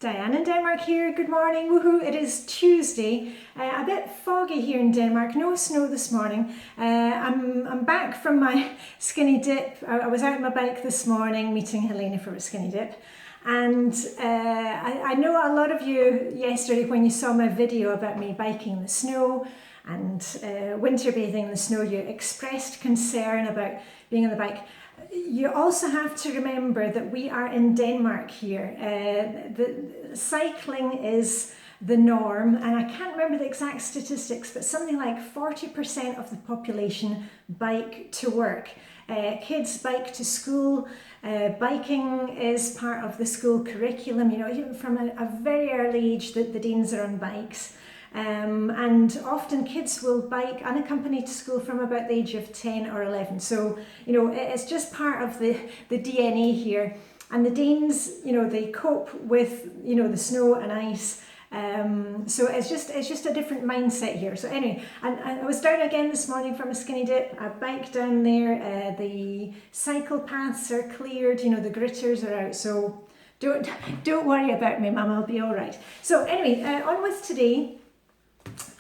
Diane in Denmark here. Good morning. Woohoo! It is Tuesday. A bit foggy here in Denmark. No snow this morning. I'm back from my skinny dip. I was out on my bike this morning meeting Helena for a skinny dip. And I know a lot of you yesterday when you saw my video about me biking in the snow and winter bathing in the snow, you expressed concern about being on the bike. You also have to remember that we are in Denmark here. The cycling is the norm, and I can't remember the exact statistics, but something like 40% of the population bike to work. Kids bike to school. Biking is part of the school curriculum. You know, even from a very early age, the Danes are on bikes. And often kids will bike unaccompanied to school from about the age of 10 or 11. So, you know, it's just part of the DNA here. And the Danes, you know, they cope with, you know, the snow and ice. So it's just a different mindset here. So anyway, and I was down again this morning from a skinny dip. I biked down there. The cycle paths are cleared. You know, the gritters are out. So don't worry about me, Mum. I'll be all right. So anyway, on with today.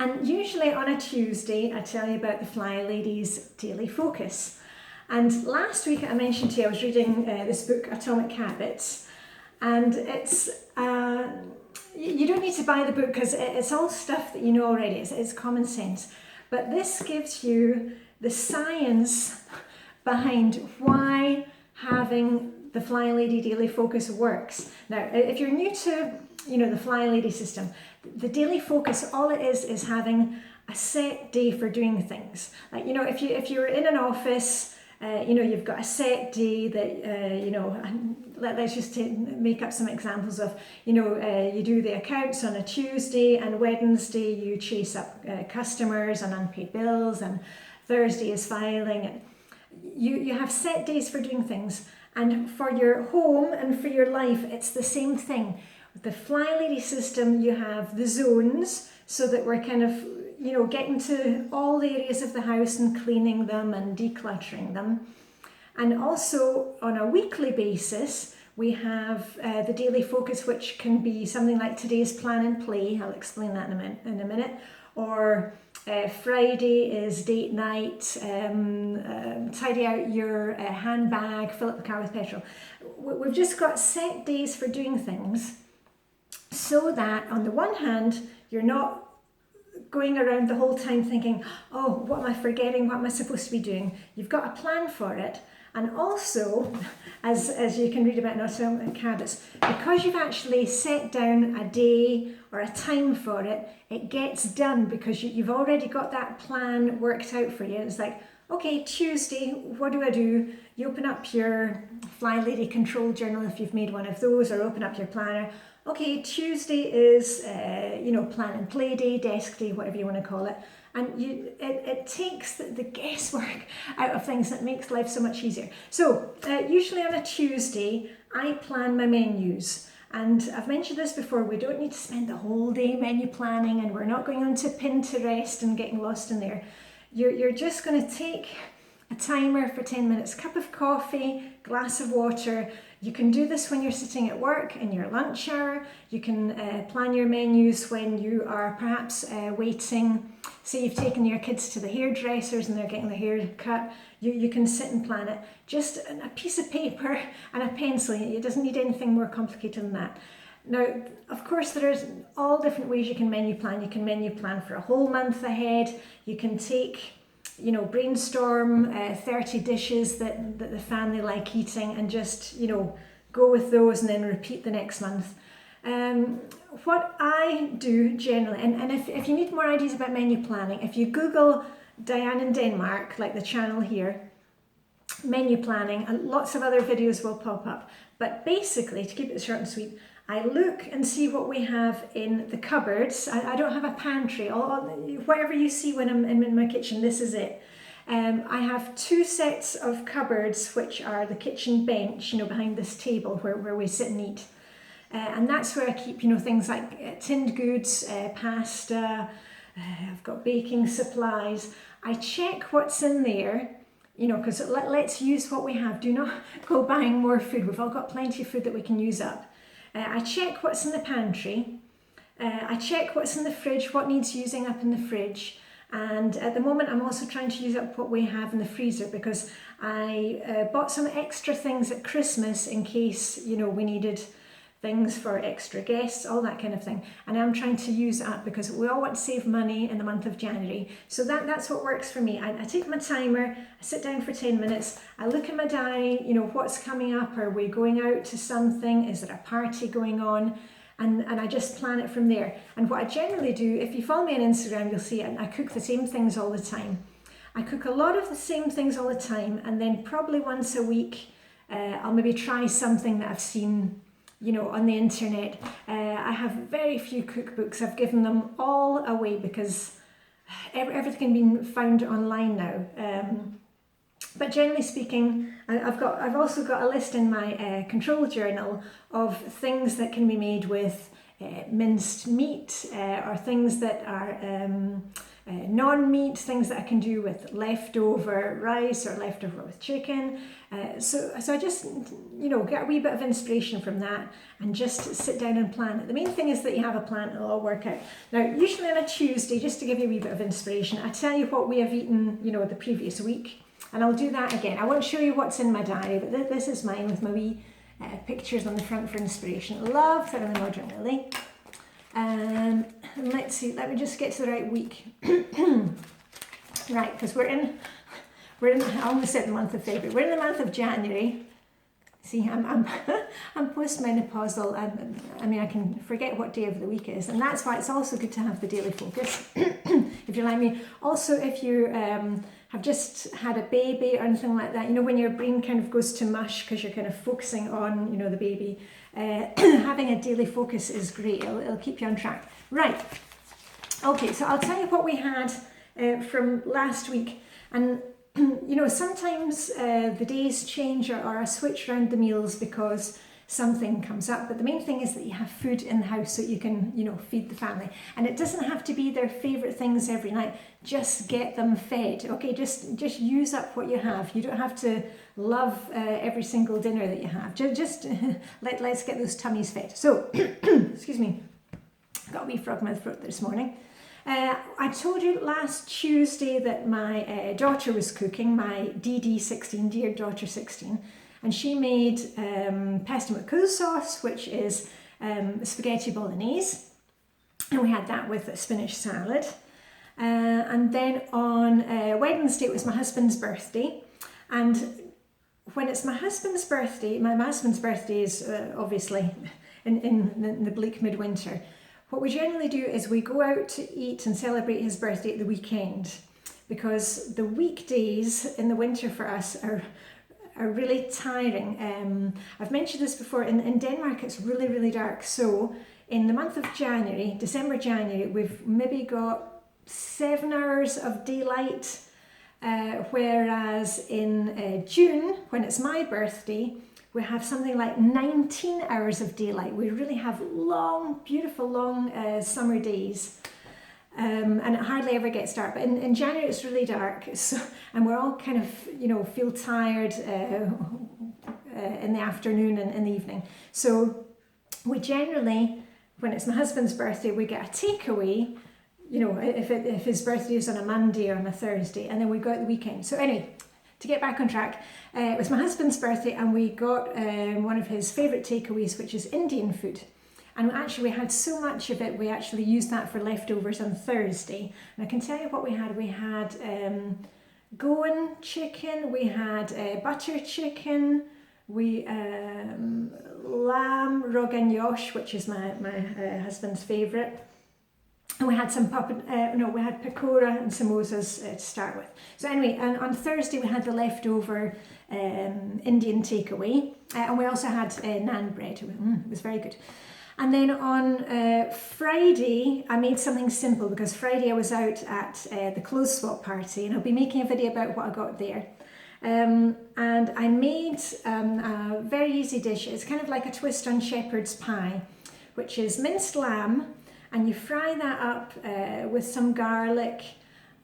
And usually on a Tuesday, I tell you about the Flylady's Daily Focus. And last week I mentioned to you I was reading this book, Atomic Habits. And it's, you don't need to buy the book because it's all stuff that you know already. It's common sense. But this gives you the science behind why having the Flylady Daily Focus works. Now, if you're new to, you know, the Flylady system, the daily focus, all it is having a set day for doing things. Like, you know, if you're in an office, you know, you've got a set day that, you know, let's just make up some examples of, you know, you do the accounts on a Tuesday, and Wednesday you chase up customers and unpaid bills, and Thursday is filing. And you have set days for doing things. And for your home and for your life, it's the same thing. With the Flylady system, you have the zones, so that we're kind of, you know, getting to all the areas of the house and cleaning them and decluttering them. And also on a weekly basis, we have the daily focus, which can be something like today's plan and play. I'll explain that in a minute. Or Friday is date night, tidy out your handbag, fill up the car with petrol. We've just got set days for doing things, so that on the one hand, you're not going around the whole time thinking, oh, what am I forgetting? What am I supposed to be doing? You've got a plan for it. And also, as you can read about in Atomic Habits, because you've actually set down a day or a time for it, it gets done because you've already got that plan worked out for you. It's like, okay, Tuesday, what do? You open up your Flylady control journal if you've made one of those, or open up your planner. Okay, Tuesday is, you know, plan and play day, desk day, whatever you want to call it. And it takes the guesswork out of things. That makes life so much easier. So usually on a Tuesday, I plan my menus. And I've mentioned this before, we don't need to spend the whole day menu planning, and we're not going on to Pinterest and getting lost in there. You're just going to take a timer for 10 minutes, cup of coffee, glass of water. You can do this when you're sitting at work in your lunch hour. You can plan your menus when you are perhaps waiting. Say you've taken your kids to the hairdressers and they're getting their hair cut. You can sit and plan it. Just a piece of paper and a pencil. It doesn't need anything more complicated than that. Now, of course, there's all different ways you can menu plan. You can menu plan for a whole month ahead. You can take, you know, brainstorm 30 dishes that the family like eating, and just, you know, go with those and then repeat the next month. What I do generally, and if you need more ideas about menu planning, if you Google Diane in Denmark, like the channel here, menu planning, and lots of other videos will pop up. But basically, to keep it short and sweet, I look and see what we have in the cupboards. I don't have a pantry. Whatever you see when I'm in my kitchen, this is it. I have two sets of cupboards, which are the kitchen bench, you know, behind this table where we sit and eat. And that's where I keep, you know, things like tinned goods, pasta, I've got baking supplies. I check what's in there, you know, because let's use what we have. Do not go buying more food. We've all got plenty of food that we can use up. I check what's in the pantry, I check what's in the fridge, what needs using up in the fridge, and at the moment I'm also trying to use up what we have in the freezer, because I bought some extra things at Christmas in case, you know, we needed things for extra guests, all that kind of thing. And I'm trying to use it up because we all want to save money in the month of January. So that's what works for me. I take my timer, I sit down for 10 minutes, I look at my diary, you know, what's coming up, are we going out to something, is there a party going on? And I just plan it from there. And what I generally do, if you follow me on Instagram, you'll see it, I cook the same things all the time. I cook a lot of the same things all the time, and then probably once a week, I'll maybe try something that I've seen, you know, on the internet. I have very few cookbooks. I've given them all away because everything can be found online now. But generally speaking, I've also got a list in my control journal of things that can be made with minced meat, or things that are non-meat, things that I can do with leftover rice or leftover with chicken. So I just, you know, get a wee bit of inspiration from that and just sit down and plan it. The main thing is that you have a plan, it'll all work out. Now, usually on a Tuesday, just to give you a wee bit of inspiration, I tell you what we have eaten, you know, the previous week. And I'll do that again. I won't show you what's in my diary, but this is mine with my wee pictures on the front for inspiration. Love that in the modern Lily. Let's see, let me just get to the right week. Right, because we're in, I almost said the month of February. We're in the month of January. See, I'm postmenopausal. I mean, I can forget what day of the week is, and that's why it's also good to have the daily focus, if you're like me. Also, if you have just had a baby or anything like that, you know, when your brain kind of goes to mush because you're kind of focusing on, you know, the baby, having a daily focus is great. It'll keep you on track. Right. Okay, so I'll tell you what we had from last week. And you know, sometimes the days change, or I switch around the meals because something comes up, but the main thing is that you have food in the house so you can, you know, feed the family. And it doesn't have to be their favourite things every night, just get them fed, okay? Just use up what you have. You don't have to love every single dinner that you have. Just let's get those tummies fed. So, excuse me, got a wee frog in my throat this morning. I told you last Tuesday that my daughter was cooking, my DD16, dear daughter 16, and she made pesto with couscous sauce, which is spaghetti bolognese, and we had that with a spinach salad. And then on Wednesday it was my husband's birthday, and when it's my husband's birthday, my husband's birthday is obviously in the bleak midwinter. What we generally do is we go out to eat and celebrate his birthday at the weekend, because the weekdays in the winter for us are really tiring. I've mentioned this before, in Denmark it's really, really dark. So in the month of January, December, January, we've maybe got 7 hours of daylight, whereas in June, when it's my birthday, we have something like 19 hours of daylight. We really have long, beautiful, long summer days. And it hardly ever gets dark. But in January it's really dark. So, and we're all kind of, you know, feel tired in the afternoon and in the evening. So we generally, when it's my husband's birthday, we get a takeaway, you know, if his birthday is on a Monday or on a Thursday, and then we go out the weekend. So anyway, to get back on track, it was my husband's birthday, and we got one of his favourite takeaways, which is Indian food. And actually we had so much of it, we actually used that for leftovers on Thursday. And I can tell you what we had. We had Goan chicken, we had butter chicken, we lamb rogan-josh, which is my husband's favourite. And we had some we had pakora and samosas to start with. So anyway, and on Thursday we had the leftover Indian takeaway, and we also had naan bread. It was very good. And then on Friday, I made something simple, because Friday I was out at the clothes swap party, and I'll be making a video about what I got there. And I made a very easy dish. It's kind of like a twist on shepherd's pie, which is minced lamb, and you fry that up with some garlic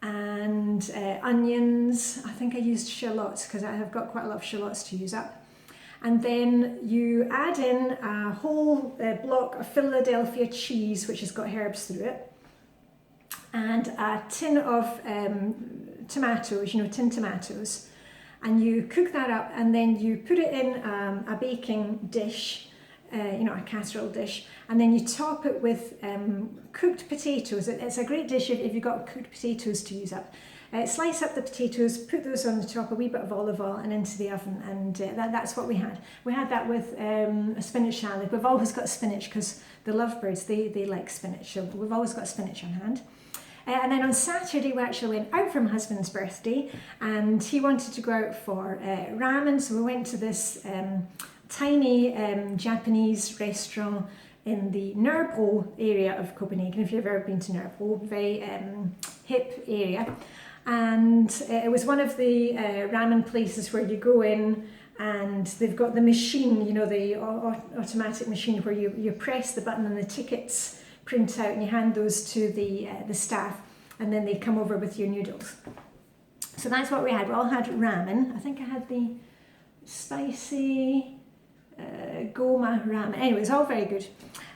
and onions. I think I used shallots because I have got quite a lot of shallots to use up. and then you add in a whole block of Philadelphia cheese, which has got herbs through it, and a tin of tomatoes, tinned tomatoes, and you cook that up, and then you put it in a baking dish, a casserole dish, and then you top it with cooked potatoes. It's a great dish if you've got cooked potatoes to use up. Slice up the potatoes, put those on the top, a wee bit of olive oil, and into the oven, and that's what we had. We had that with a spinach salad. We've always got spinach because the lovebirds, they like spinach, so we've always got spinach on hand. And then on Saturday we actually went out for my husband's birthday, and he wanted to go out for ramen, so we went to this tiny Japanese restaurant in the Nørrebro area of Copenhagen. If you've ever been to Nørrebro, very hip area. And it was one of the ramen places where you go in and they've got the machine, the automatic machine where you press the button and the tickets print out and you hand those to the staff, and then they come over with your noodles. So that's what we had. We all had ramen. I think I had the spicy goma ramen. Anyway, it's all very good.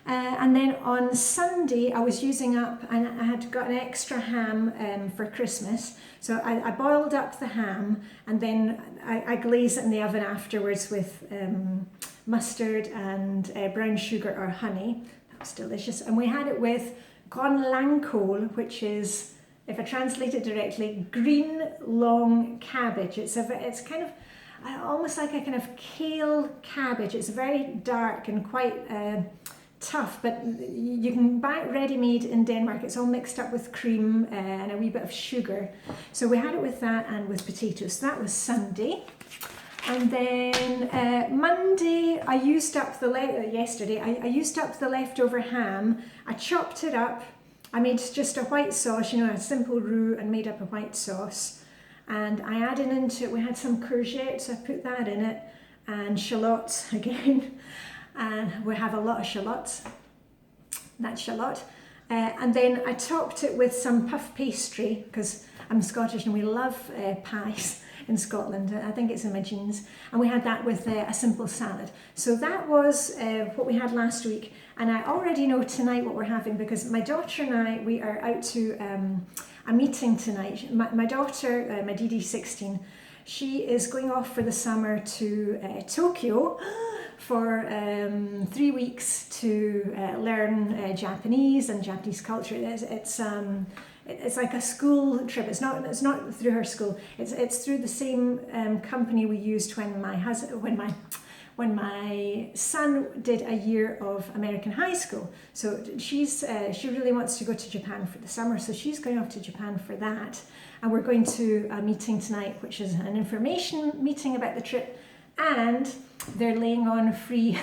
And then on Sunday I was using up, and I had got an extra ham for Christmas, so I boiled up the ham, and then I glazed it in the oven afterwards with mustard and brown sugar or honey. That was delicious. And we had it with grønlandkål, which is, if I translate it directly, green long cabbage. It's kind of almost like a kind of kale cabbage. It's very dark and quite tough, but you can buy it ready-made in Denmark. It's all mixed up with cream and a wee bit of sugar. So we had it with that and with potatoes. So that was Sunday. And then Monday, I used up yesterday, I used up the leftover ham. I chopped it up. I made just a white sauce, a simple roux, and made up a white sauce. And I added into it, we had some courgettes, I put that in it, and shallots again. And we have a lot of shallots. That's shallot. And then I topped it with some puff pastry, because I'm Scottish and we love pies in Scotland. I think it's in my genes. And we had that with a simple salad. So that was what we had last week. And I already know tonight what we're having, because my daughter and I, we are out to a meeting tonight. My daughter, my DD 16, she is going off for the summer to Tokyo for 3 weeks to learn Japanese and Japanese culture. It's like a school trip. It's not through her school. It's through the same company we used when my son did a year of American high school. So she really wants to go to Japan for the summer, so she's going off to Japan for that. And we're going to a meeting tonight, which is an information meeting about the trip, and they're laying on free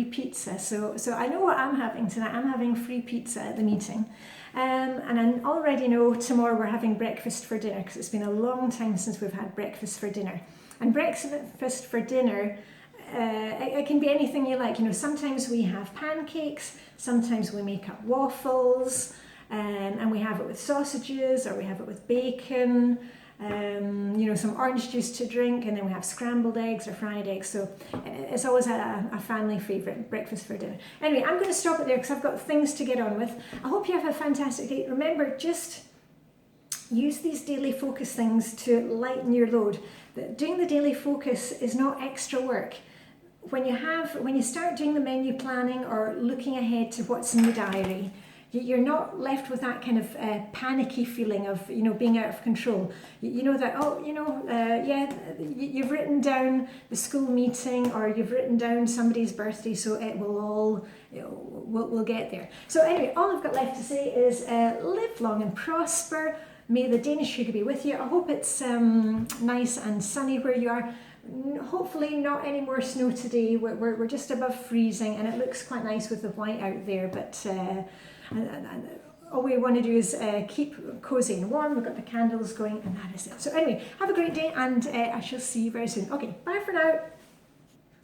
pizza. So I know what I'm having tonight. I'm having free pizza at the meeting. And I already know tomorrow we're having breakfast for dinner, because it's been a long time since we've had breakfast for dinner. And breakfast for dinner, it can be anything you like. Sometimes we have pancakes, sometimes we make up waffles, and we have it with sausages, or we have it with bacon, some orange juice to drink, and then we have scrambled eggs or fried eggs. So it's always a family favourite, breakfast for dinner. Anyway, I'm going to stop it there because I've got things to get on with. I hope you have a fantastic day. Remember, just use these daily focus things to lighten your load. Doing the daily focus is not extra work. When you start doing the menu planning or looking ahead to what's in the diary, you're not left with that kind of panicky feeling of being out of control. You know that you've written down the school meeting, or you've written down somebody's birthday, so it will all we'll get there. So anyway, all I've got left to say is live long and prosper. May the Danish sugar be with you. I hope it's nice and sunny where you are. Hopefully not any more snow today. We're just above freezing, and it looks quite nice with the white out there, but all we want to do is keep cozy and warm. We've got the candles going, and that is it. So anyway, have a great day, and I shall see you very soon. Okay, bye for now.